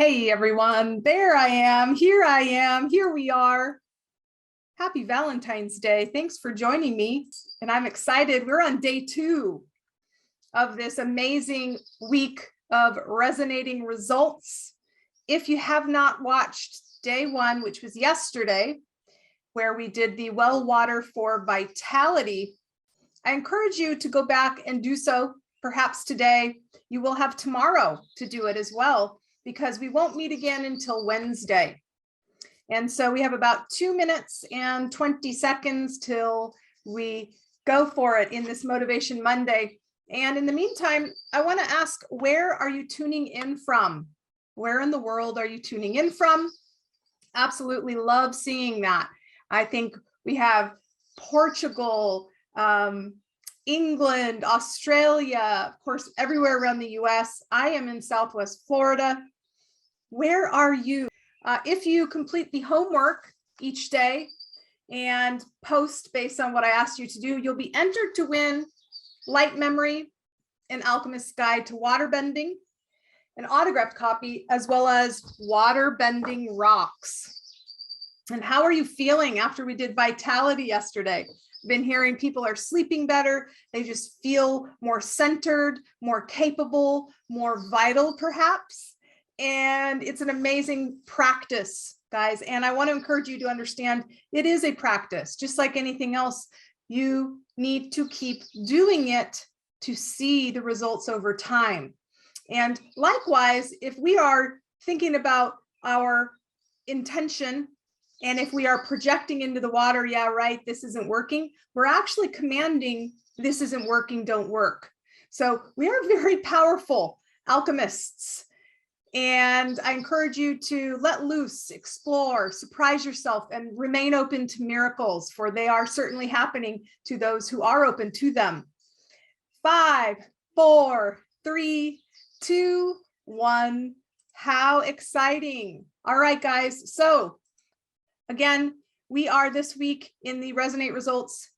Hey everyone, there I am, here we are. Happy Valentine's Day. Thanks for joining me. And I'm excited. We're on day 2 of this amazing week of resonating results. If you have not watched day 1, which was yesterday, where we did the well water for vitality, I encourage you to go back and do so. Perhaps today. You will have tomorrow to do it as well, because we won't meet again until Wednesday. And so we have about 2 minutes and 20 seconds till we go for it in this Motivation Monday. And in the meantime, I want to ask, where are you tuning in from? Where in the world are you tuning in from? Absolutely love seeing that. I think we have Portugal, England, Australia, of course, everywhere around the US. I am in Southwest Florida. Where are you? If you complete the homework each day and post based on what I asked you to do, you'll be entered to win Light Memory, an Alchemist's Guide to Waterbending, an autographed copy, as well as Waterbending Rocks. And how are you feeling after we did Vitality yesterday? Been hearing people are sleeping better. They just feel more centered, more capable, more vital, perhaps. And it's an amazing practice, guys. And I want to encourage you to understand it is a practice, just like anything else. You need to keep doing it to see the results over time. And likewise, if we are thinking about our intention, and if we are projecting into the water, yeah, right, this isn't working, we're actually commanding this isn't working, don't work. So we are very powerful alchemists. And I encourage you to let loose, explore, surprise yourself, and remain open to miracles, for they are certainly happening to those who are open to them. 5, 4, 3, 2, 1. How exciting. All right, guys. So again, we are this week in the Resonate Results,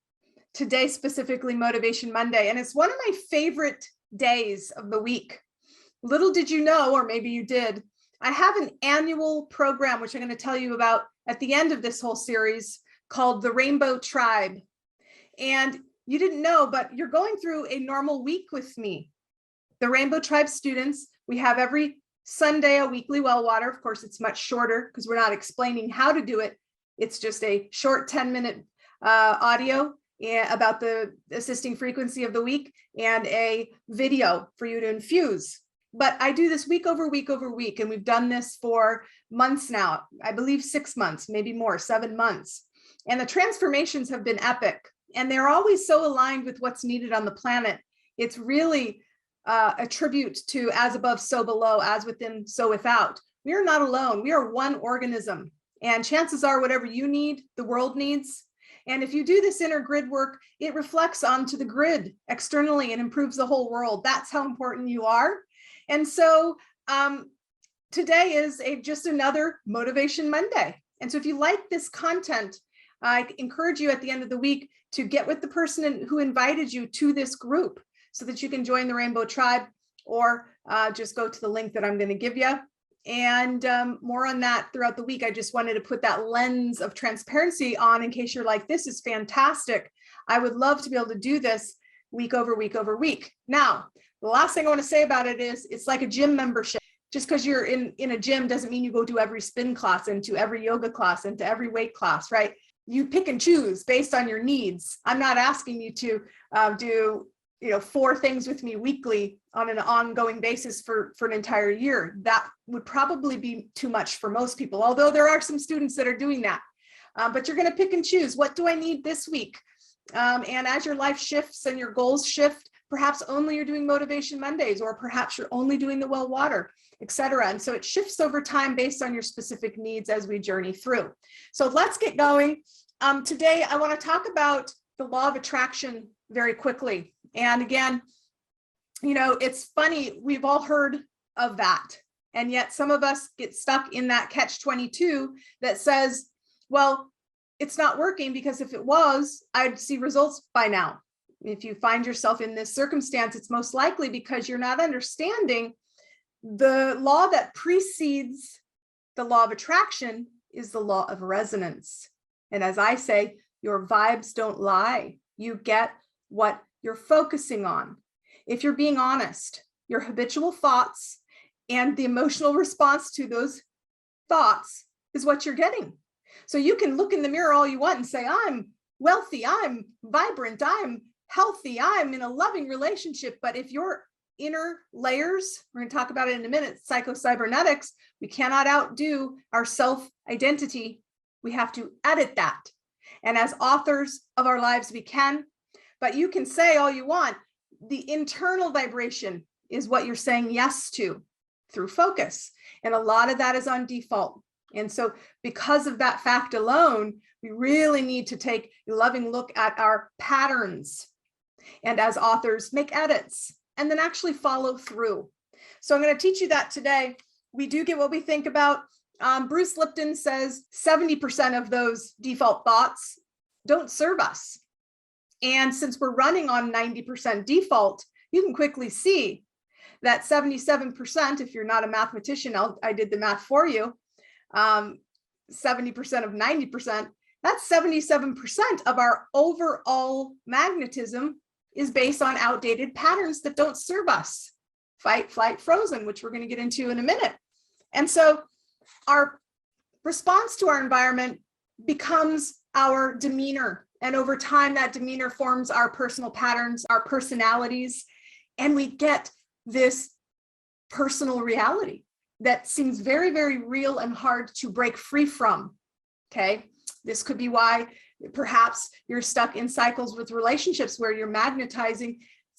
today specifically Motivation Monday, and it's one of my favorite days of the week. Little did you know, or maybe you did, I have an annual program, which I'm going to tell you about at the end of this whole series, called the Rainbow Tribe. And you didn't know, but you're going through a normal week with me. The Rainbow Tribe students, we have every Sunday a weekly well water. Of course, it's much shorter because we're not explaining how to do it. It's just a short 10-minute audio about the assisting frequency of the week and a video for you to infuse. But I do this week over week over week, and we've done this for months now. I believe 6 months, maybe more, 7 months. And the transformations have been epic, and they're always so aligned with what's needed on the planet. It's really a tribute to as above, so below, as within, so without. We are not alone. We are one organism. And chances are whatever you need, the world needs. And if you do this inner grid work, it reflects onto the grid externally and improves the whole world. That's how important you are. And so today is just another Motivation Monday. And so if you like this content, I encourage you at the end of the week to get with the person who invited you to this group, so that you can join the Rainbow Tribe, or just go to the link that I'm going to give you. And more on that throughout the week. I just wanted to put that lens of transparency on in case you're like, this is fantastic. I would love to be able to do this week over week over week. Now, the last thing I want to say about it is it's like a gym membership. Just because you're in a gym doesn't mean you go to every spin class and to every yoga class and to every weight class, right? You pick and choose based on your needs. I'm not asking you to do 4 things with me weekly on an ongoing basis for an entire year. That would probably be too much for most people, although there are some students that are doing that. But you're going to pick and choose. What do I need this week? And as your life shifts and your goals shift, perhaps only you're doing Motivation Mondays, or perhaps you're only doing the well water, etc. And so it shifts over time based on your specific needs as we journey through. So let's get going. Today, I want to talk about the law of attraction very quickly. And again, it's funny, we've all heard of that. And yet some of us get stuck in that catch-22 that says, well, it's not working, because if it was, I'd see results by now. If you find yourself in this circumstance, it's most likely because you're not understanding The law that precedes the law of attraction is the law of resonance. And as I say, your vibes don't lie. You get what you're focusing on. If you're being honest, your habitual thoughts and the emotional response to those thoughts is what you're getting. So you can look in the mirror all you want and say, I'm wealthy, I'm vibrant, I'm healthy, I'm in a loving relationship. But if your inner layers, we're going to talk about it in a minute, psycho-cybernetics, we cannot outdo our self-identity. We have to edit that. And as authors of our lives, we can, but you can say all you want. The internal vibration is what you're saying yes to through focus. And a lot of that is on default. And so because of that fact alone, we really need to take a loving look at our patterns. And as authors, make edits and then actually follow through. So I'm going to teach you that today. We do get what we think about. Bruce Lipton says 70% of those default thoughts don't serve us. And since we're running on 90% default, you can quickly see that 77%, if you're not a mathematician, I did the math for you, 70% of 90%, that's 77% of our overall magnetism is based on outdated patterns that don't serve us. Fight, flight, frozen, which we're going to get into in a minute. And so our response to our environment becomes our demeanor. And over time, that demeanor forms our personal patterns, our personalities, and we get this personal reality that seems very, very real and hard to break free from. Okay, this could be why perhaps you're stuck in cycles with relationships where you're magnetizing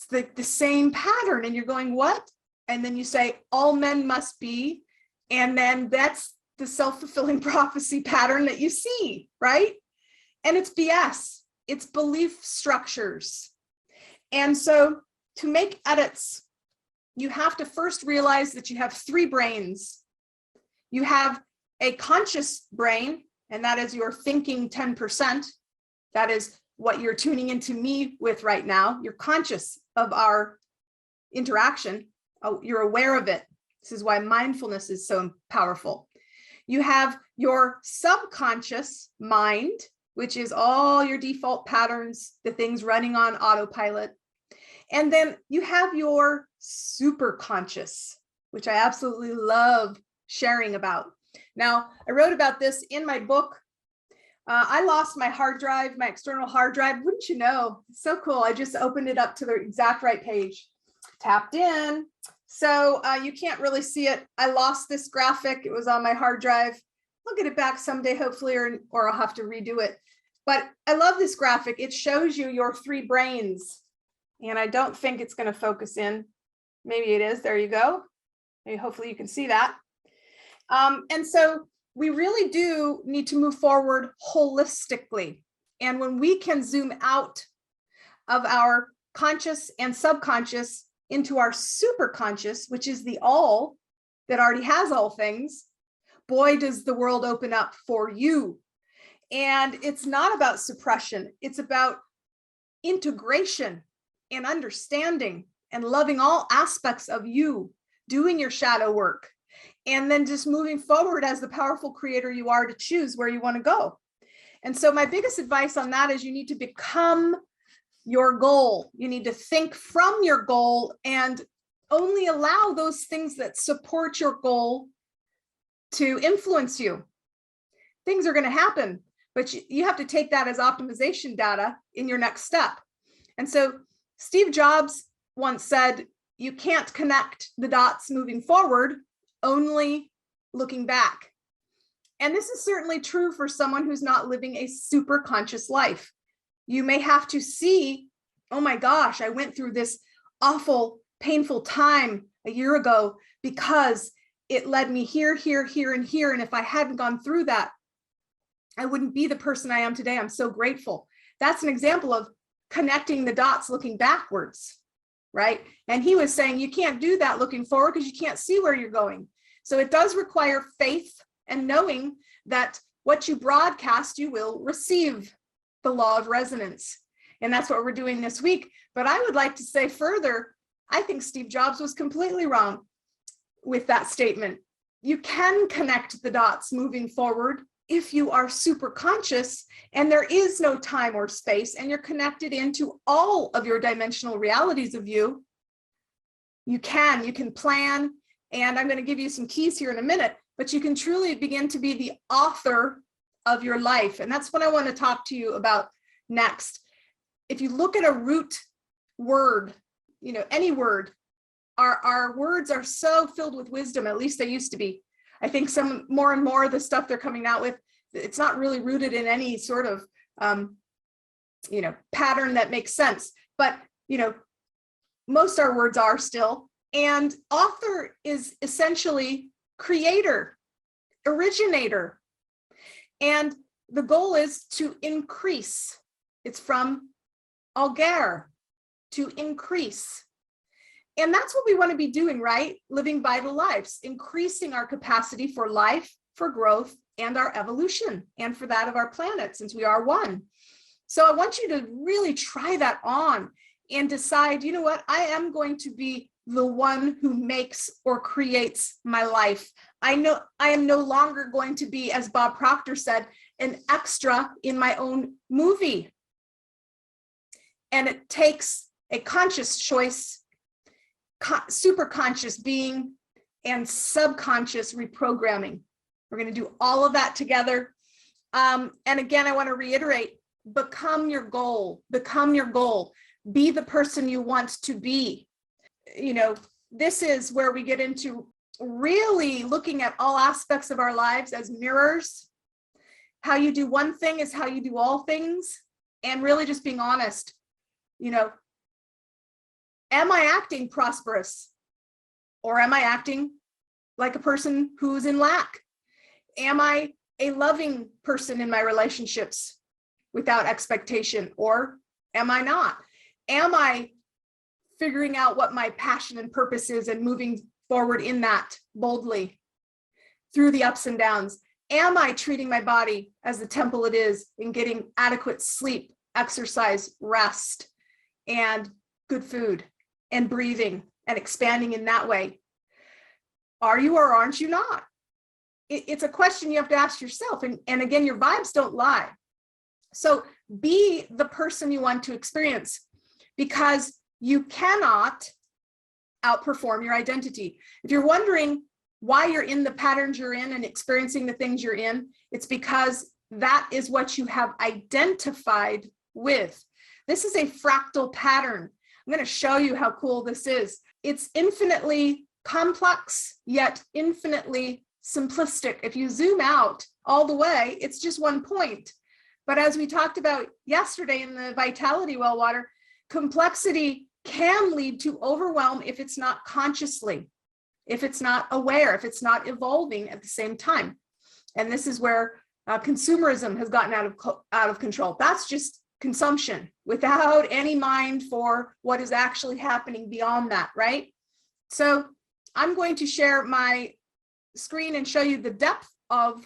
the same pattern and you're going, what? And then you say, all men must be. And then that's the self-fulfilling prophecy pattern that you see, right? And it's BS. It's belief structures. And so to make edits, you have to first realize that you have three brains. You have a conscious brain, and that is your thinking 10%. That is what you're tuning into me with right now. You're conscious of our interaction. Oh, you're aware of it. This is why mindfulness is so powerful. You have your subconscious mind, which is all your default patterns, the things running on autopilot. And then you have your superconscious, which I absolutely love sharing about. Now, I wrote about this in my book. I lost my hard drive, my external hard drive. Wouldn't you know? It's so cool. I just opened it up to the exact right page. Tapped in. So you can't really see it. I lost this graphic. It was on my hard drive. I'll get it back someday, hopefully, or I'll have to redo it. But I love this graphic. It shows you your three brains. And I don't think it's going to focus in. Maybe it is. There you go. Maybe hopefully you can see that. And so we really do need to move forward holistically. And when we can zoom out of our conscious and subconscious into our superconscious, which is the all that already has all things, boy, does the world open up for you. And it's not about suppression. It's about integration and understanding and loving all aspects of you, doing your shadow work, and then just moving forward as the powerful creator you are to choose where you want to go. And so my biggest advice on that is you need to become your goal. You need to think from your goal and only allow those things that support your goal to influence you. Things are going to happen, but you have to take that as optimization data in your next step. And so Steve Jobs once said, you can't connect the dots moving forward, only looking back. And this is certainly true for someone who's not living a super conscious life. You may have to see, oh my gosh, I went through this awful, painful time a year ago because it led me here, here, here, and here. And if I hadn't gone through that, I wouldn't be the person I am today. I'm so grateful. That's an example of connecting the dots looking backwards, right? And he was saying you can't do that looking forward because you can't see where you're going. So it does require faith and knowing that what you broadcast, you will receive, the law of resonance. And that's what we're doing this week. But I would like to say further, I think Steve Jobs was completely wrong. with that statement. You can connect the dots moving forward if you are super conscious and there is no time or space and you're connected into all of your dimensional realities of you. You can plan, and I'm going to give you some keys here in a minute, but you can truly begin to be the author of your life. And that's what I want to talk to you about next. If you look at a root word, any word, our words are so filled with wisdom, at least they used to be. I think some more and more of the stuff they're coming out with, it's not really rooted in any sort of, pattern that makes sense. But, most our words are still. And author is essentially creator, originator. And the goal is to increase. It's from alger, to increase. And that's what we want to be doing, right? Living vital lives, increasing our capacity for life, for growth, and our evolution, and for that of our planet, since we are one. So I want you to really try that on and decide, you know what, I am going to be the one who makes or creates my life. I know I am no longer going to be, as Bob Proctor said, an extra in my own movie. And it takes a conscious choice, super conscious being, and subconscious reprogramming. We're going to do all of that together. And again, I want to reiterate, become your goal, become your goal, be the person you want to be. This is where we get into really looking at all aspects of our lives as mirrors. How you do one thing is how you do all things, and really just being honest. Am I acting prosperous, or am I acting like a person who's in lack? Am I a loving person in my relationships without expectation, or am I not? Am I figuring out what my passion and purpose is and moving forward in that boldly through the ups and downs? Am I treating my body as the temple it is and getting adequate sleep, exercise, rest, and good food, and breathing and expanding in that way? Are you or aren't you not? It's a question you have to ask yourself. And again, your vibes don't lie. So be the person you want to experience, because you cannot outperform your identity. If you're wondering why you're in the patterns you're in and experiencing the things you're in, it's because that is what you have identified with. This is a fractal pattern. I'm going to show you how cool this is. It's infinitely complex, yet infinitely simplistic. If you zoom out all the way, it's just one point. But as we talked about yesterday in the Vitality Well Water, complexity can lead to overwhelm if it's not consciously, if it's not aware, if it's not evolving at the same time. And this is where consumerism has gotten out of control. That's just consumption without any mind for what is actually happening beyond that, right? So I'm going to share my screen and show you the depth of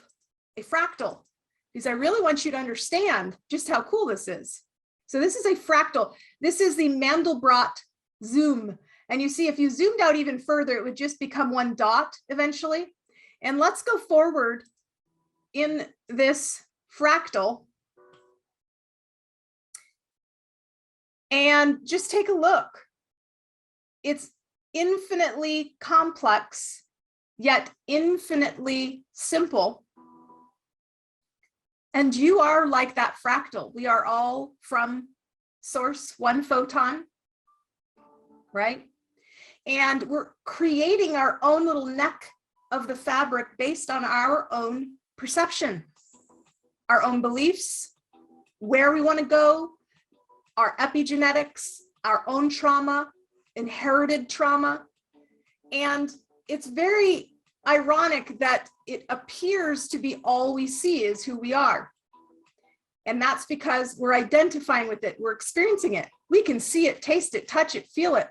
a fractal, because I really want you to understand just how cool this is. So this is a fractal. This is the Mandelbrot zoom. And you see, if you zoomed out even further, it would just become one dot eventually. And let's go forward in this fractal and just take a look. It's infinitely complex, yet infinitely simple. And you are like that fractal. We are all from source, one photon, right? And we're creating our own little neck of the fabric based on our own perception, our own beliefs, where we want to go, our epigenetics, our own trauma, inherited trauma. And it's very ironic that it appears to be all we see is who we are. And that's because we're identifying with it. We're experiencing it. We can see it, taste it, touch it, feel it.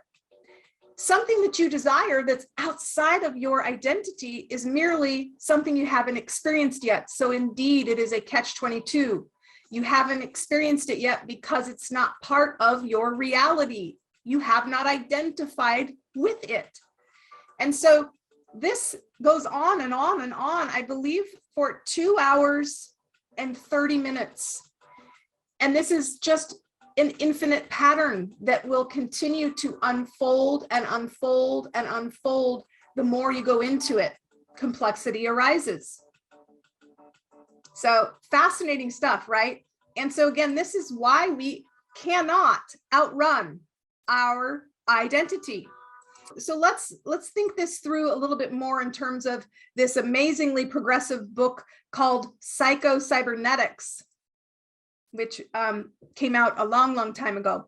Something that you desire that's outside of your identity is merely something you haven't experienced yet. So indeed, it is a catch-22. You haven't experienced it yet because it's not part of your reality. You have not identified with it. And so this goes on and on and on, I believe, for 2 hours and 30 minutes. And this is just an infinite pattern that will continue to unfold and unfold and unfold. The more you go into it, complexity arises. So fascinating stuff, right? And so again, this is why we cannot outrun our identity. So let's think this through a little bit more in terms of this amazingly progressive book called Psycho-Cybernetics, which came out a long time ago.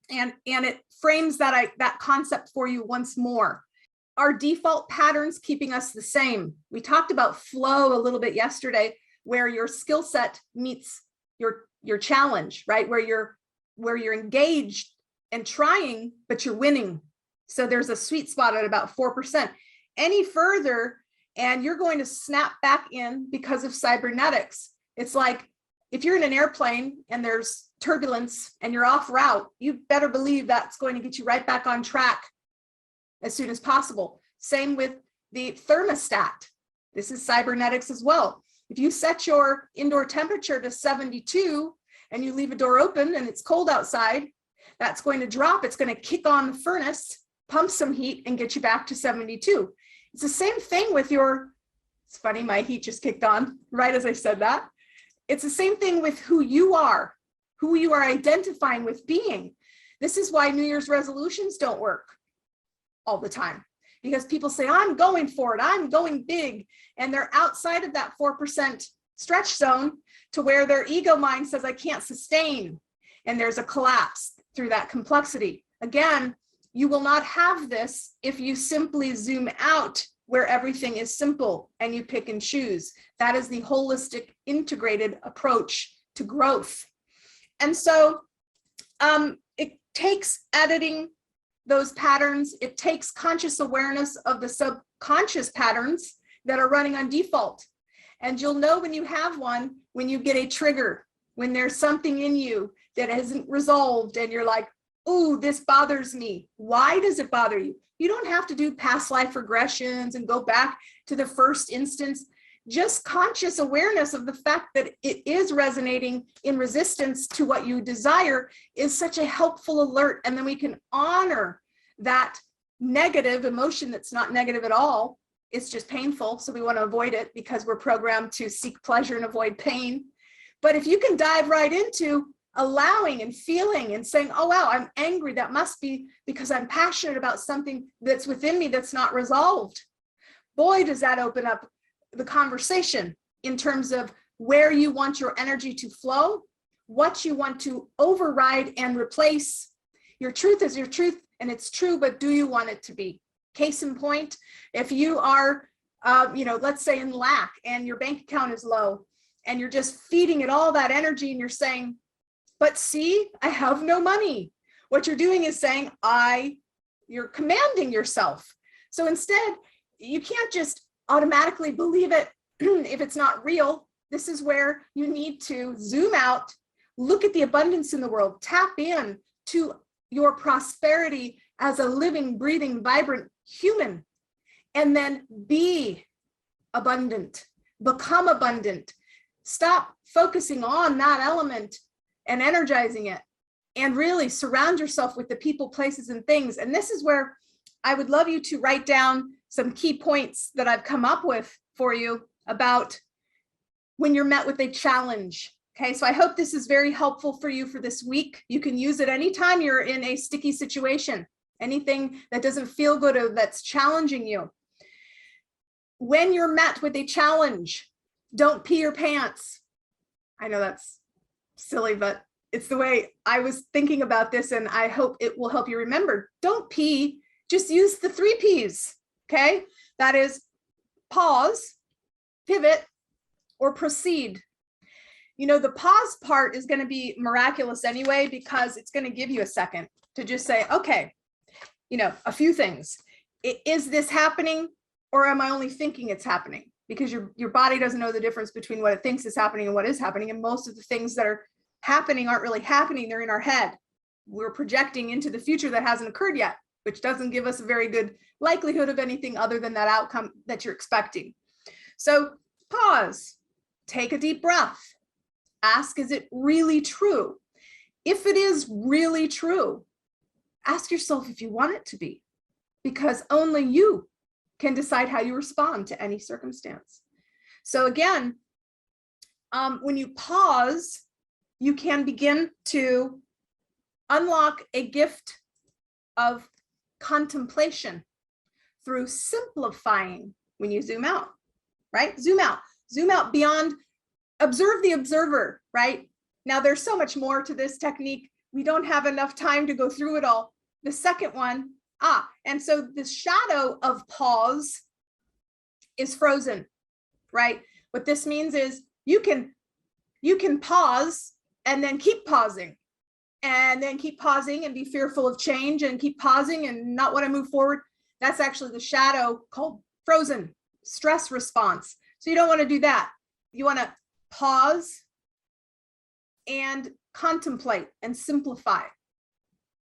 And it frames that concept for you once more. Our default patterns keeping us the same. We talked about flow a little bit yesterday, where your skill set meets your challenge, right? Where you're engaged and trying, but you're winning. So there's a sweet spot at about 4%. Any further, and you're going to snap back in because of cybernetics. It's like if you're in an airplane and there's turbulence and you're off route, you better believe that's going to get you right back on track as soon as possible. Same with the thermostat. This is cybernetics as well. If you set your indoor temperature to 72 and you leave a door open and it's cold outside, that's going to drop. It's going to kick on the furnace, pump some heat, and get you back to 72. It's the same thing with it's funny, my heat just kicked on right as I said that. It's the same thing with who you are identifying with being. This is why New Year's resolutions don't work all the time, because people say, I'm going for it, I'm going big, and they're outside of that 4% stretch zone to where their ego mind says, I can't sustain. And there's a collapse through that complexity. Again, you will not have this if you simply zoom out where everything is simple and you pick and choose. That is the holistic, integrated approach to growth. And so it takes editing those patterns. It takes conscious awareness of the subconscious patterns that are running on default. And you'll know when you have one, when you get a trigger, when there's something in you that isn't resolved and you're like, ooh, this bothers me. Why does it bother you? You don't have to do past life regressions and go back to the first instance. Just conscious awareness of the fact that it is resonating in resistance to what you desire is such a helpful alert. And then we can honor that negative emotion that's not negative at all. It's just painful. So we want to avoid it because we're programmed to seek pleasure and avoid pain. But if you can dive right into allowing and feeling and saying, oh, wow, I'm angry. That must be because I'm passionate about something that's within me that's not resolved. Boy, does that open up the conversation in terms of where you want your energy to flow, what you want to override and replace. Your truth is your truth and it's true, but do you want it to be? Case in point, if you are, let's say in lack and your bank account is low and you're just feeding it all that energy and you're saying, but see, I have no money. What you're doing is saying, you're commanding yourself. So instead, you can't just automatically believe it if it's not real. This is where you need to zoom out, look at the abundance in the world, tap in to your prosperity as a living, breathing, vibrant human, and then be abundant, become abundant. Stop focusing on that element and energizing it, and really surround yourself with the people, places, and things. And this is where I would love you to write down some key points that I've come up with for you about when you're met with a challenge. Okay, so I hope this is very helpful for you for this week. You can use it anytime you're in a sticky situation, anything that doesn't feel good or that's challenging you. When you're met with a challenge, don't pee your pants. I know that's silly, but it's the way I was thinking about this, and I hope it will help you remember. Don't pee, just use the 3 Ps, okay? That is pause, pivot, or proceed. The pause part is going to be miraculous anyway, because it's going to give you a second to just say, okay, a few things. Is this happening, or am I only thinking it's happening? Because your body doesn't know the difference between what it thinks is happening and what is happening. And most of the things that are happening aren't really happening. They're in our head. We're projecting into the future that hasn't occurred yet, which doesn't give us a very good likelihood of anything other than that outcome that you're expecting. So pause, take a deep breath, ask, is it really true? If it is really true, ask yourself if you want it to be, because only you can decide how you respond to any circumstance. So again, when you pause, you can begin to unlock a gift of contemplation through simplifying when you zoom out, right? Zoom out beyond, observe the observer, right? Now there's so much more to this technique. We don't have enough time to go through it all. The second one, and so the shadow of pause is frozen, right? What this means is you can pause and then keep pausing and then keep pausing and be fearful of change and keep pausing and not want to move forward. That's actually the shadow called frozen stress response. So you don't want to do that. You want to pause and contemplate and simplify.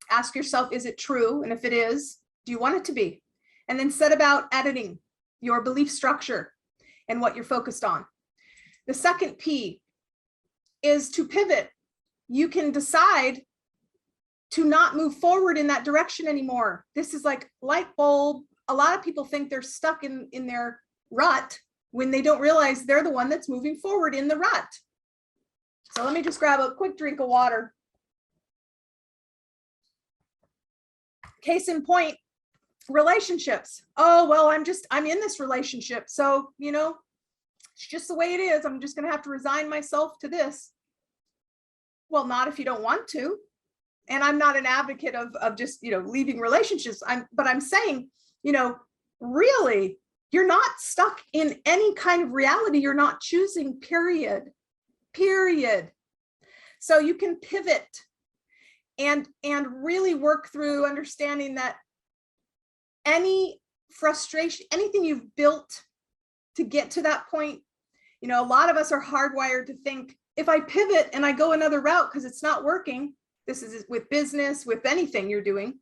Ask yourself, is it true? And if it is, do you want it to be? And then set about editing your belief structure and what you're focused on. The second P is to pivot. You can decide to not move forward in that direction anymore. This is like light bulb. A lot of people think they're stuck in their rut when they don't realize they're the one that's moving forward in the rut. So let me just grab a quick drink of water. Case in point, relationships. Oh, well, I'm in this relationship. So, it's just the way it is. I'm just going to have to resign myself to this. Well, not if you don't want to. And I'm not an advocate of just, leaving relationships. But I'm saying, really, you're not stuck in any kind of reality you're not choosing, period. So you can pivot and really work through understanding that any frustration, anything you've built to get to that point, a lot of us are hardwired to think, if I pivot and I go another route because it's not working, this is with business, with anything you're doing,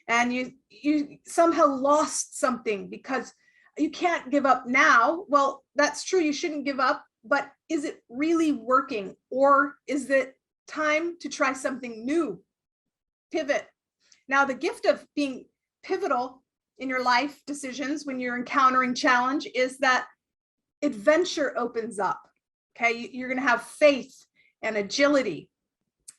and you somehow lost something because you can't give up now. Well, that's true, you shouldn't give up, but is it really working? Or is it time to try something new? Pivot. Now, the gift of being pivotal in your life decisions when you're encountering challenge is that adventure opens up. Okay, you're going to have faith and agility.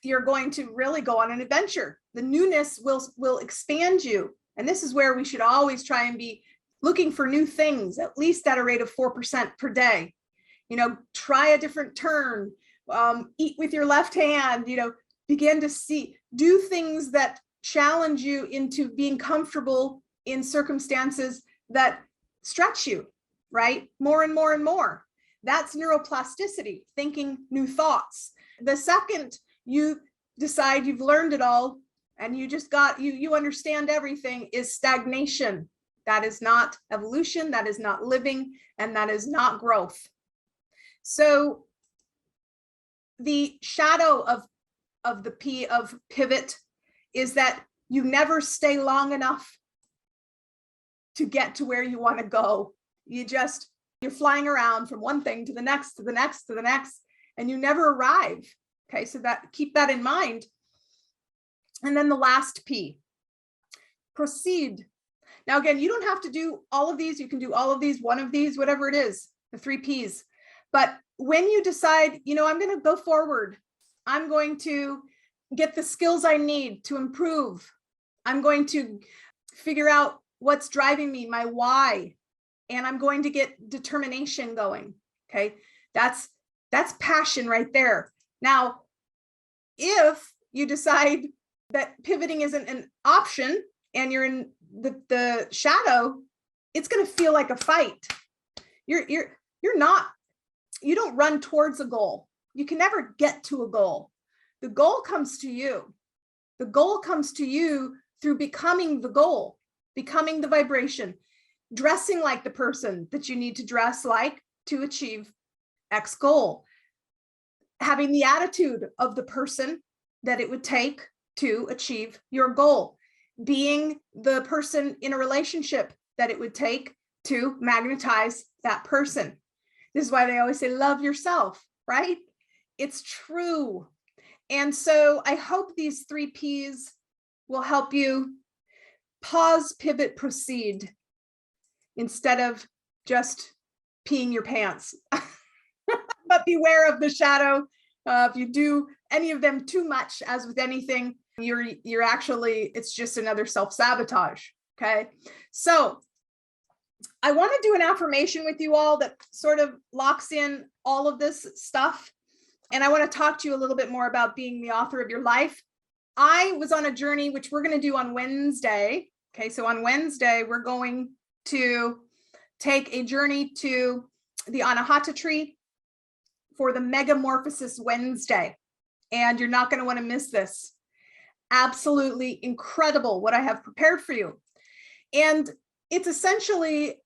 You're going to really go on an adventure. The newness will expand you. And this is where we should always try and be looking for new things, at least at a rate of 4% per day. Try a different turn, eat with your left hand, begin to do things that challenge you into being comfortable in circumstances that stretch you, right? More and more and more. That's neuroplasticity, thinking new thoughts. The second you decide you've learned it all and you understand everything, is stagnation. That is not evolution, that is not living, and that is not growth. So the shadow of the P of pivot is that you never stay long enough to get to where you want to go. You're flying around from one thing to the next, to the next, to the next, and you never arrive. Okay, so keep that in mind. And then the last P, proceed. Now, again, you don't have to do all of these. You can do all of these, one of these, whatever it is, the 3 Ps. But when you decide, I'm going to go forward, I'm going to get the skills I need to improve, I'm going to figure out what's driving me, my why, and I'm going to get determination going. Okay, that's passion right there. Now, if you decide that pivoting isn't an option and you're in the shadow, it's going to feel like a fight. You don't run towards a goal. You can never get to a goal. The goal comes to you. The goal comes to you through becoming the goal, becoming the vibration, dressing like the person that you need to dress like to achieve X goal, having the attitude of the person that it would take to achieve your goal. being the person in a relationship that it would take to magnetize that person. This is why they always say, love yourself, right? It's true. And so I hope these 3 Ps will help you pause, pivot, proceed, instead of just peeing your pants. But beware of the shadow. If you do any of them too much, as with anything, you're actually, it's just another self-sabotage. Okay. So I want to do an affirmation with you all that sort of locks in all of this stuff. And I want to talk to you a little bit more about being the author of your life. I was on a journey, which we're going to do on Wednesday. Okay. So on Wednesday, we're going to take a journey to the Anahata tree for the Megamorphosis Wednesday. And you're not going to want to miss this. Absolutely incredible what I have prepared for you. And it's essentially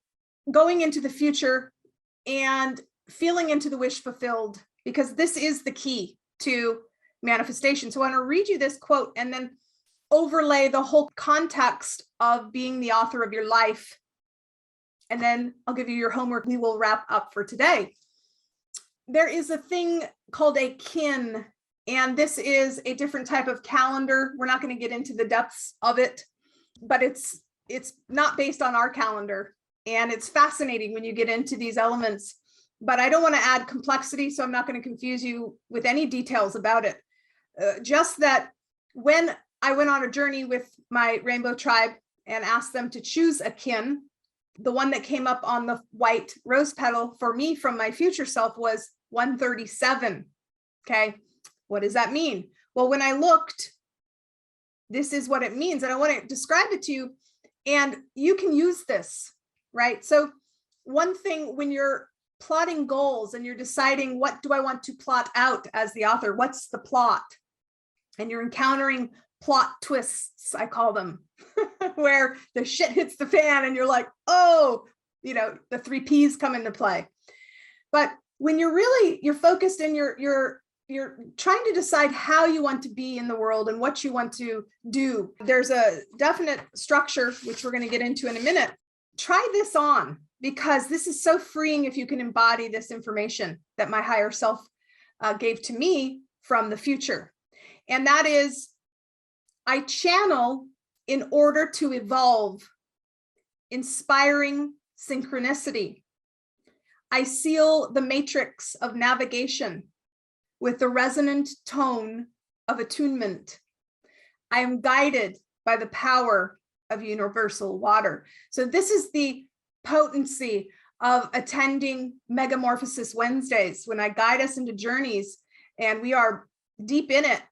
going into the future and feeling into the wish fulfilled, because this is the key to manifestation. So I want to read you this quote and then overlay the whole context of being the author of your life. And then I'll give you your homework. We will wrap up for today. There is a thing called a kin, and this is a different type of calendar. We're not going to get into the depths of it, but it's not based on our calendar. And it's fascinating when you get into these elements, but I don't want to add complexity, so I'm not going to confuse you with any details about it. Just that when I went on a journey with my rainbow tribe and asked them to choose a kin, the one that came up on the white rose petal for me from my future self was 137. Okay. What does that mean? Well, when I looked, this is what it means. And I want to describe it to you, and you can use this, right? So one thing, when you're plotting goals and you're deciding, what do I want to plot out as the author? What's the plot? And you're encountering plot twists, I call them, where the shit hits the fan and you're like, oh, the 3 Ps come into play. But when you're focused and you're trying to decide how you want to be in the world and what you want to do, there's a definite structure, which we're going to get into in a minute. Try this on, because this is so freeing if you can embody this information that my higher self gave to me from the future. And that is, I channel in order to evolve, inspiring synchronicity. I seal the matrix of navigation with the resonant tone of attunement. I am guided by the power of universal water. So this is the potency of attending Megamorphosis Wednesdays, when I guide us into journeys and we are deep in it,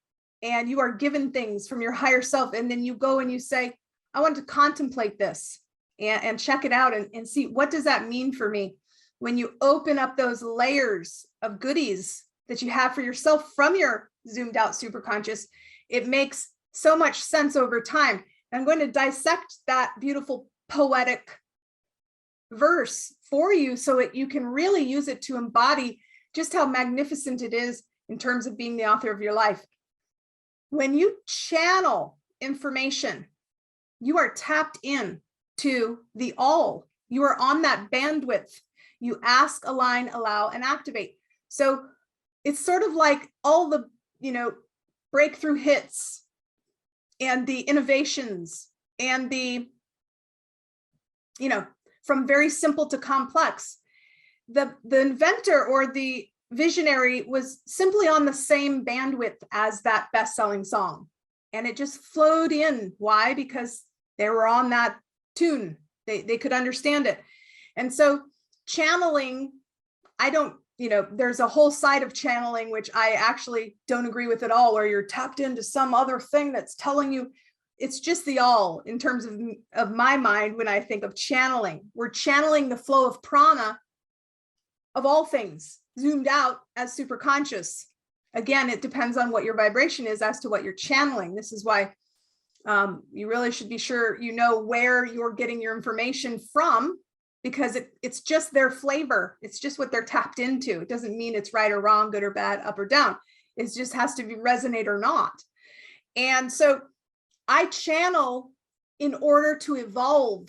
and you are given things from your higher self, and then you go and you say, I want to contemplate this and check it out and see, what does that mean for me? When you open up those layers of goodies that you have for yourself from your zoomed out superconscious, it makes so much sense over time. I'm going to dissect that beautiful poetic verse for you so that you can really use it to embody just how magnificent it is in terms of being the author of your life. When you channel information, you are tapped in to the all. You are on that bandwidth. You ask, align, allow, and activate. So it's sort of like all the, breakthrough hits and the innovations and the, from very simple to complex. The inventor or the visionary was simply on the same bandwidth as that best-selling song, and it just flowed in. Why? Because they were on that tune. They could understand it. And so channeling, there's a whole side of channeling which I actually don't agree with at all, where you're tapped into some other thing that's telling you. It's just the all in terms of my mind. When I think of channeling, we're channeling the flow of prana of all things, zoomed out as super conscious. Again, it depends on what your vibration is as to what you're channeling. This is why you really should be sure you know where you're getting your information from, because it's just their flavor. It's just what they're tapped into. It doesn't mean it's right or wrong, good or bad, up or down. It just has to be resonate or not. And so I channel in order to evolve.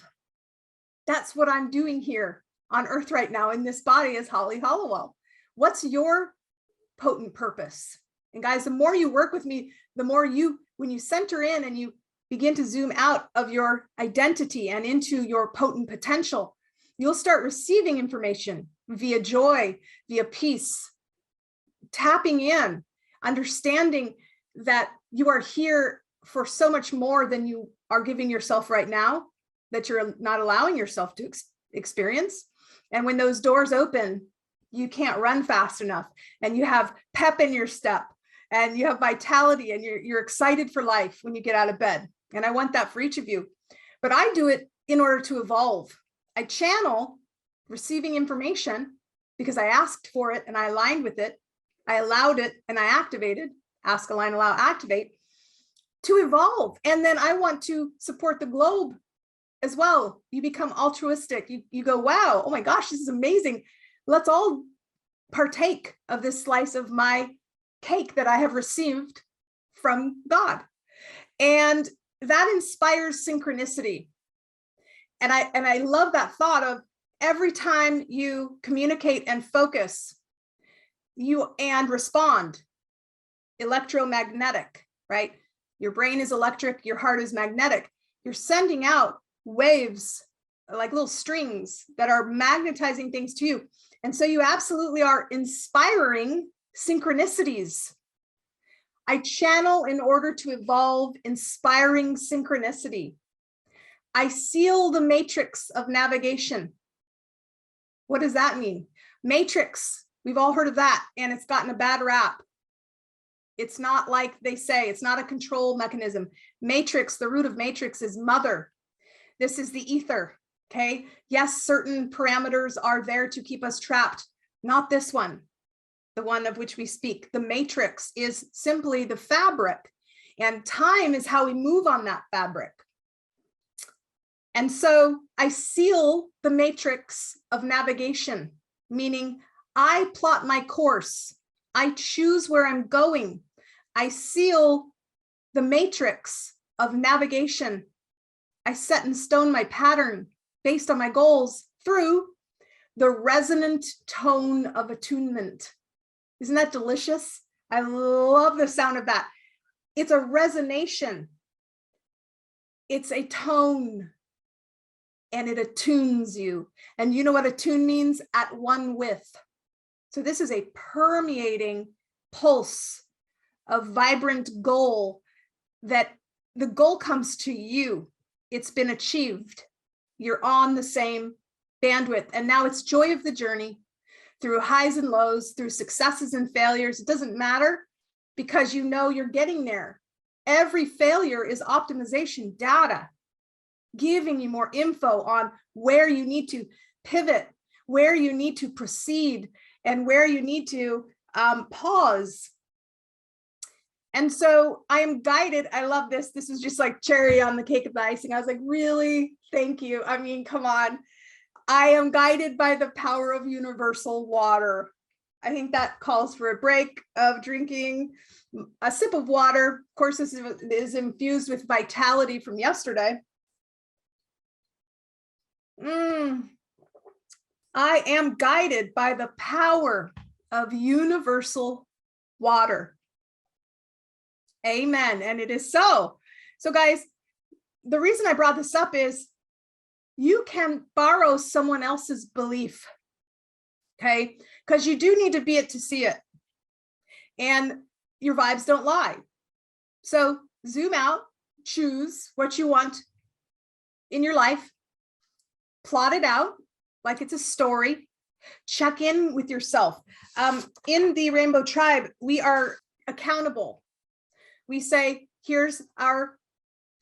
That's what I'm doing here on earth right now in this body as Holly Hollowell. What's your potent purpose? And guys, the more you work with me, the more when you center in and you begin to zoom out of your identity and into your potent potential, you'll start receiving information via joy, via peace, tapping in, understanding that you are here for so much more than you are giving yourself right now, that you're not allowing yourself to experience. And when those doors open, you can't run fast enough, and you have pep in your step, and you have vitality, and you're excited for life when you get out of bed. And I want that for each of you. But I do it in order to evolve. I channel receiving information because I asked for it and I aligned with it. I allowed it and I activated, ask, align, allow, activate, to evolve. And then I want to support the globe as well. You become altruistic. You go, wow, oh my gosh, this is amazing. Let's all partake of this slice of my cake that I have received from God. And that inspires synchronicity. And I love that thought of every time you communicate and focus, and respond, electromagnetic, right? Your brain is electric, your heart is magnetic. You're sending out waves like little strings that are magnetizing things to you. And so you absolutely are inspiring synchronicities. I channel in order to evolve, inspiring synchronicity. I seal the matrix of navigation. What does that mean? Matrix, we've all heard of that, and it's gotten a bad rap. It's not like they say, it's not a control mechanism. Matrix, the root of matrix is mother. This is the ether, okay? Yes, certain parameters are there to keep us trapped. Not this one, the one of which we speak. The matrix is simply the fabric, and time is how we move on that fabric. And so I seal the matrix of navigation, meaning I plot my course. I choose where I'm going. I seal the matrix of navigation. I set in stone my pattern based on my goals through the resonant tone of attunement. Isn't that delicious? I love the sound of that. It's a resonation. It's a tone, and it attunes you. And you know what attune means? At one with. So this is a permeating pulse of vibrant goal, that the goal comes to you. It's been achieved. You're on the same bandwidth. And now it's joy of the journey, through highs and lows, through successes and failures. It doesn't matter, because you know you're getting there. Every failure is optimization data, giving you more info on where you need to pivot, where you need to proceed, and where you need to pause. And so I am guided. I love this. This is just like cherry on the cake of the icing. I was like, really? Thank you. I mean, come on. I am guided by the power of universal water. I think that calls for a break of drinking a sip of water. Of course, this is infused with vitality from yesterday. I am guided by the power of universal water. Amen. And it is so. So guys, the reason I brought this up is you can borrow someone else's belief, okay? Because you do need to be it to see it. And your vibes don't lie. So zoom out, choose what you want in your life, plot it out like it's a story, check in with yourself. In the Rainbow Tribe, we are accountable. We say, here's our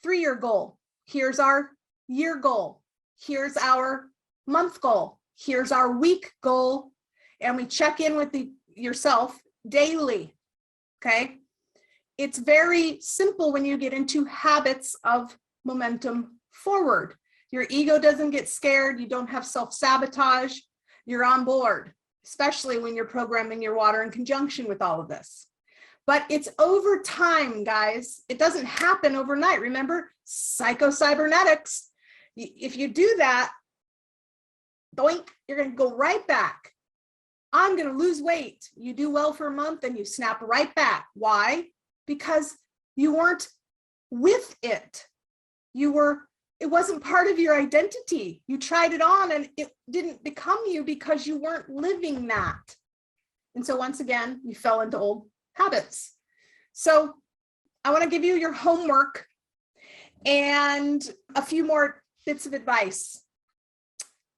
3-year goal. Here's our year goal. Here's our month goal. Here's our week goal. And we check in with yourself daily, okay? It's very simple when you get into habits of momentum forward. Your ego doesn't get scared. You don't have self-sabotage. You're on board, especially when you're programming your water in conjunction with all of this. but it's over time, guys. It doesn't happen overnight. Remember, psycho-cybernetics. If you do that, doink, you're going to go right back. I'm going to lose weight. You do well for a month and you snap right back. Why? Because you weren't with it. It wasn't part of your identity. You tried it on and it didn't become you because you weren't living that. And so once again, you fell into old habits. So I want to give you your homework and a few more bits of advice.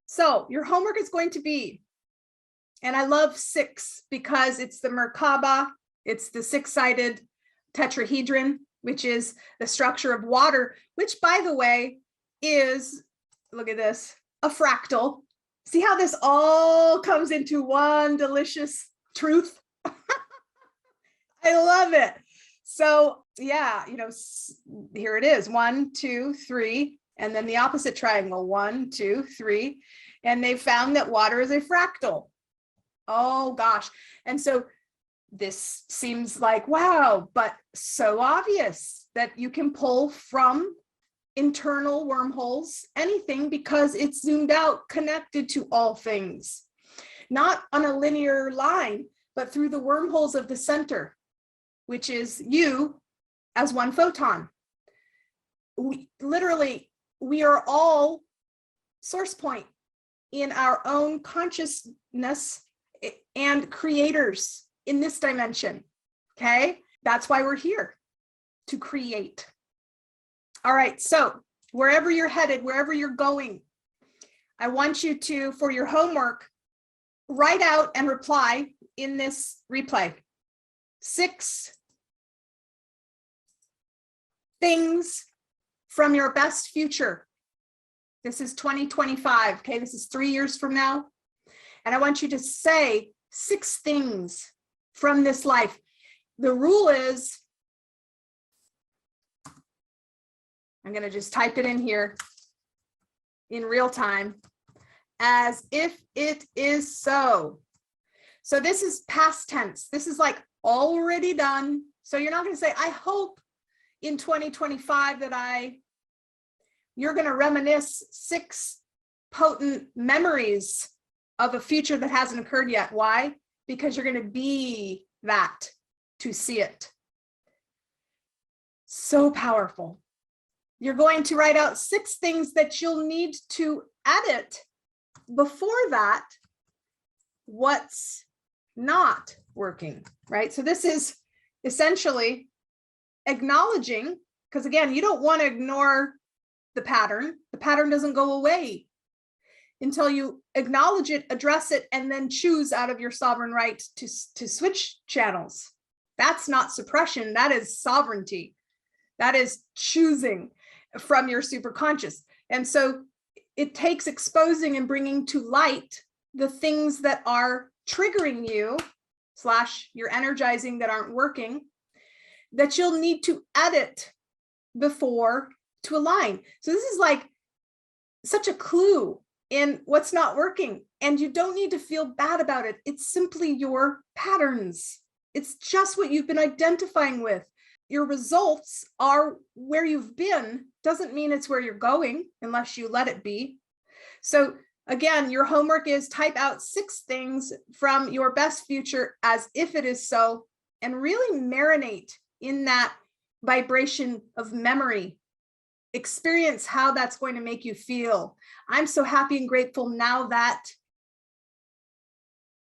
So your homework is going to be, and I love 6 because it's the Merkaba, it's the 6-sided tetrahedron, which is the structure of water, which, by the way, is, look at this, a fractal. See how this all comes into one delicious truth? I love it. So yeah, here it is, 1, 2, 3, and then the opposite triangle, 1, 2, 3, and they found that water is a fractal. Oh gosh. And so this seems like, wow, but so obvious that you can pull from internal wormholes anything because it's zoomed out, connected to all things, not on a linear line, but through the wormholes of the center, which is you as one photon. We are all source point in our own consciousness and creators in this dimension. Okay, that's why we're here, to create. All right, so wherever you're headed, wherever you're going, I want you to, for your homework, write out and reply in this replay 6 things from your best future. This is 2025, okay? This is 3 years from now. And I want you to say 6 things from this life. The rule is, I'm going to just type it in here in real time, as if it is so. So this is past tense. This is like already done. So you're not going to say, I hope in 2025 that you're going to reminisce 6 potent memories of a future that hasn't occurred yet. Why? Because you're going to be that to see it. So powerful. You're going to write out 6 things that you'll need to edit before that, what's not working, right? So this is essentially acknowledging, because again, you don't want to ignore the pattern. The pattern doesn't go away until you acknowledge it, address it, and then choose out of your sovereign right to switch channels. That's not suppression. That is sovereignty. That is choosing from your superconscious. And so it takes exposing and bringing to light the things that are triggering you / you're energizing that aren't working, that you'll need to edit before to align. So this is like such a clue in what's not working, and you don't need to feel bad about it. It's simply your patterns. It's just what you've been identifying with. Your results are where you've been, doesn't mean it's where you're going unless you let it be. So again, your homework is type out 6 things from your best future as if it is so, and really marinate in that vibration of memory. Experience how that's going to make you feel. I'm so happy and grateful now that.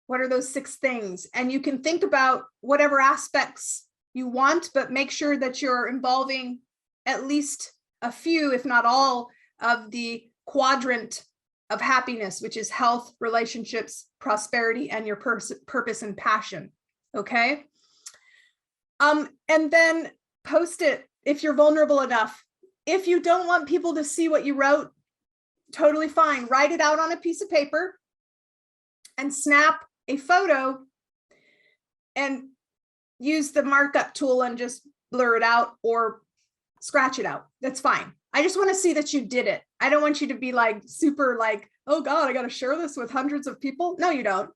What are those 6 things? And you can think about whatever aspects you want, but make sure that you're involving at least a few, if not all, of the quadrant of happiness, which is health, relationships, prosperity, and your purpose and passion. Okay. And then post it if you're vulnerable enough. If you don't want people to see what you wrote, totally fine. Write it out on a piece of paper and snap a photo and use the markup tool and just blur it out or scratch it out. That's fine. I just want to see that you did it. I don't want you to be like super like, oh God, I got to share this with hundreds of people. No, you don't.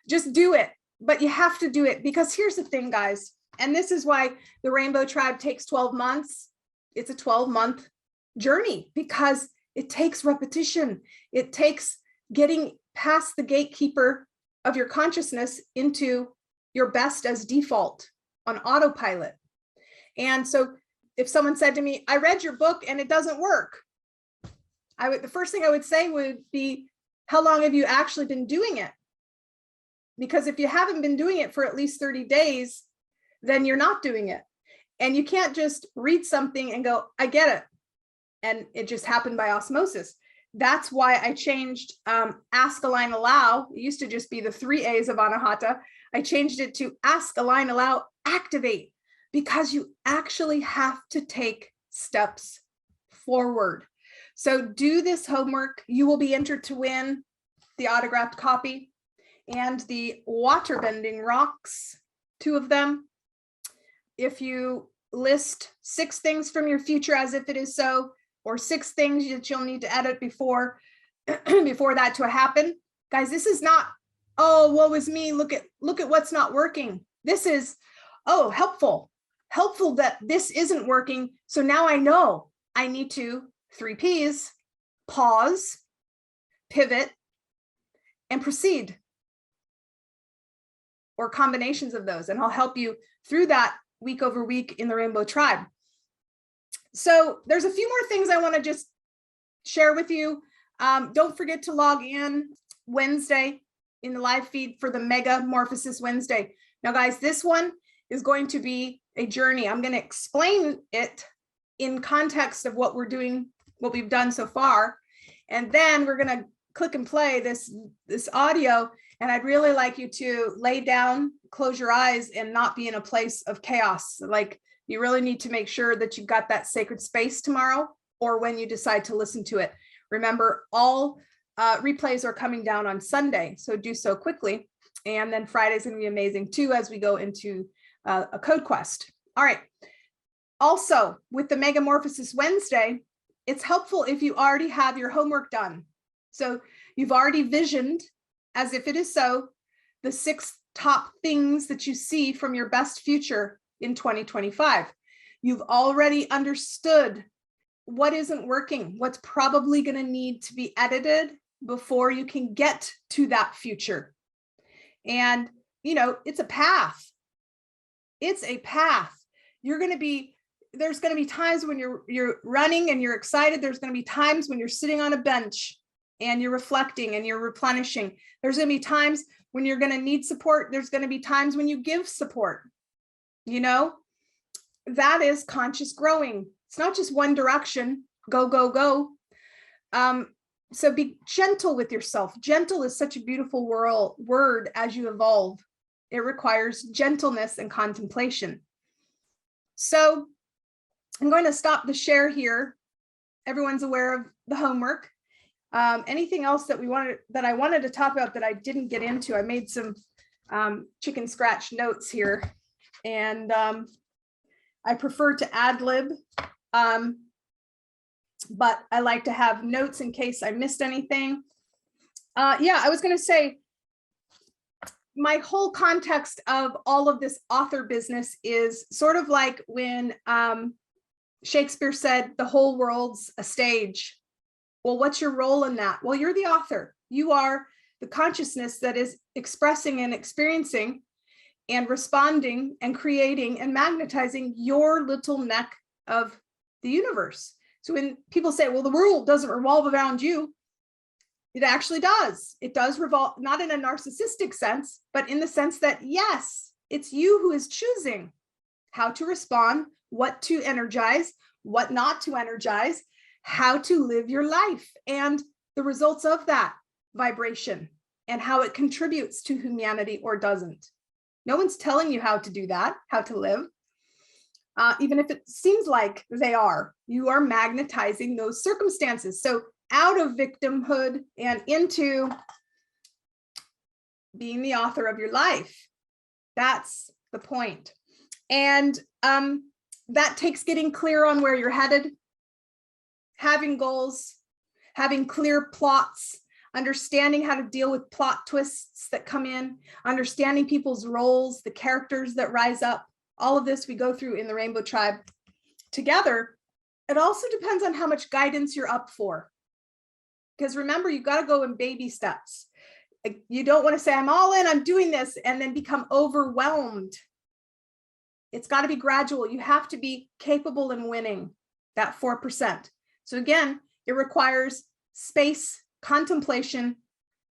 Just do it. But you have to do it, because here's the thing, guys. And this is why the Rainbow Tribe takes 12 months. It's a 12-month journey because it takes repetition. It takes getting past the gatekeeper of your consciousness into your best as default on autopilot. And so if someone said to me, I read your book and it doesn't work, the first thing I would say would be, how long have you actually been doing it? Because if you haven't been doing it for at least 30 days, then you're not doing it. And you can't just read something and go, I get it. And it just happened by osmosis. That's why I changed Ask, Align, Allow. It used to just be the 3 A's of Anahata. I changed it to Ask, Align, Allow, Activate, because you actually have to take steps forward. So do this homework. You will be entered to win the autographed copy and the water bending rocks, 2 of them. If you list 6 things from your future as if it is so, or 6 things that you'll need to edit before that to happen. Guys, this is not, oh, woe is me, look at what's not working. This is, oh, helpful that this isn't working. So now I know I need to 3 P's, pause, pivot, and proceed, or combinations of those. And I'll help you through that week over week in the Rainbow Tribe. So there's a few more things I want to just share with you. Don't forget to log in Wednesday in the live feed for the Megamorphosis Wednesday. Now, guys, this one is going to be a journey. I'm going to explain it in context of what we're doing, what we've done so far. And then we're going to click and play this audio. And I'd really like you to lay down, close your eyes, and not be in a place of chaos. Like, you really need to make sure that you've got that sacred space tomorrow or when you decide to listen to it. Remember, all replays are coming down on Sunday, so do so quickly. And then Friday's going to be amazing too as we go into a code quest. All right. Also, with the Megamorphosis Wednesday, it's helpful if you already have your homework done. So you've already visioned, as if it is so, the 6 top things that you see from your best future in 2025. You've already understood what isn't working, what's probably going to need to be edited before you can get to that future. And, you know, it's a path. It's a path. There's going to be times when you're running and you're excited. There's going to be times when you're sitting on a bench and you're reflecting and you're replenishing. There's going to be times when you're going to need support. There's going to be times when you give support. You know, that is conscious growing. It's not just one direction, go, go, go. So be gentle with yourself. Gentle is such a beautiful word as you evolve. It requires gentleness and contemplation. So I'm going to stop the share here. Everyone's aware of the homework. Anything else that I wanted to talk about that I didn't get into? I made some chicken scratch notes here. And I prefer to ad lib, but I like to have notes in case I missed anything. Yeah, I was going to say, my whole context of all of this author business is sort of like when Shakespeare said, the whole world's a stage. Well, what's your role in that? Well, you're the author. You are the consciousness that is expressing and experiencing and responding and creating and magnetizing your little neck of the universe. So when people say, well, the world doesn't revolve around you, it actually does. It does revolve, not in a narcissistic sense, but in the sense that, yes, it's you who is choosing how to respond, what to energize, what not to energize, how to live your life, and the results of that vibration and how it contributes to humanity or doesn't. No one's telling you how to do that, how to live. Even if it seems like they are, you are magnetizing those circumstances. So out of victimhood and into being the author of your life. That's the point. And that takes getting clear on where you're headed, having goals, having clear plots, understanding how to deal with plot twists that come in, understanding people's roles, the characters that rise up, all of this we go through in the Rainbow Tribe together. It also depends on how much guidance you're up for. Because remember, you've got to go in baby steps. You don't want to say, I'm all in, I'm doing this, and then become overwhelmed. It's got to be gradual. You have to be capable in winning that 4%. So again, it requires space, contemplation,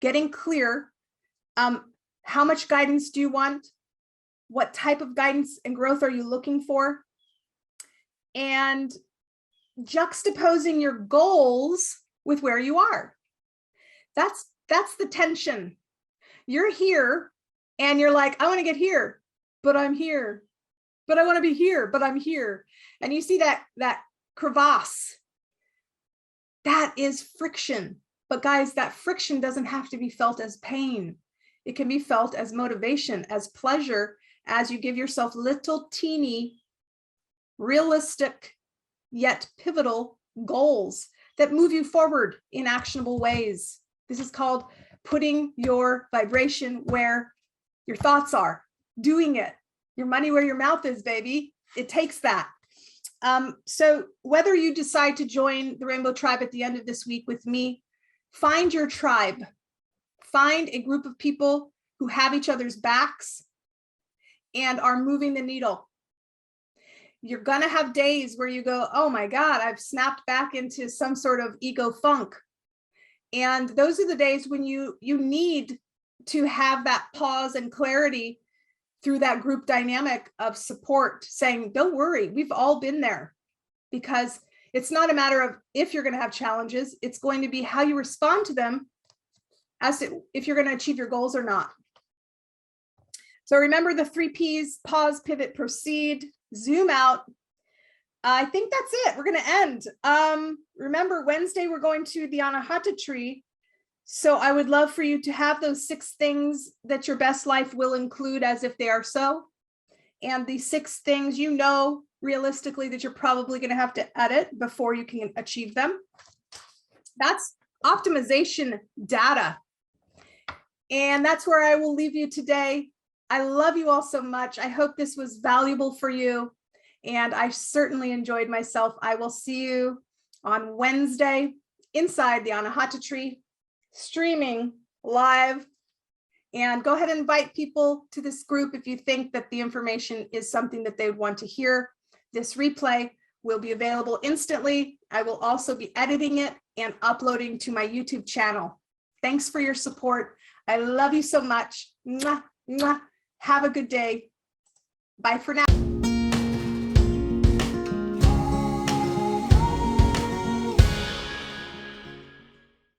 getting clear. How much guidance do you want? What type of guidance and growth are you looking for? And juxtaposing your goals with where you are. That's the tension. You're here and you're like, I want to get here, but I'm here. But I want to be here, but I'm here. And you see that crevasse. That is friction. But guys, that friction doesn't have to be felt as pain. It can be felt as motivation, as pleasure, as you give yourself little teeny, realistic, yet pivotal goals that move you forward in actionable ways. This is called putting your vibration where your thoughts are, doing it. Your money where your mouth is, baby. It takes that. So whether you decide to join the Rainbow Tribe at the end of this week with me, find your tribe. Find a group of people who have each other's backs and are moving the needle. You're going to have days where you go, oh my God, I've snapped back into some sort of ego funk. And those are the days when you need to have that pause and clarity through that group dynamic of support, saying, don't worry, we've all been there. Because it's not a matter of if you're going to have challenges, it's going to be how you respond to them as to if you're going to achieve your goals or not. So remember the 3 Ps: pause, pivot, proceed, zoom out. I think that's it. We're going to end. Remember, Wednesday, we're going to the Anahata tree. So I would love for you to have those 6 things that your best life will include as if they are so. And the 6 things you know realistically that you're probably going to have to edit before you can achieve them. That's optimization data. And that's where I will leave you today. I love you all so much. I hope this was valuable for you. And I certainly enjoyed myself. I will see you on Wednesday inside the Anahata tree, streaming live. And go ahead and invite people to this group if you think that the information is something that they would want to hear. This replay will be available instantly. I will also be editing it and uploading to my YouTube channel. Thanks for your support. I love you so much. Mwah, mwah. Have a good day. Bye for now.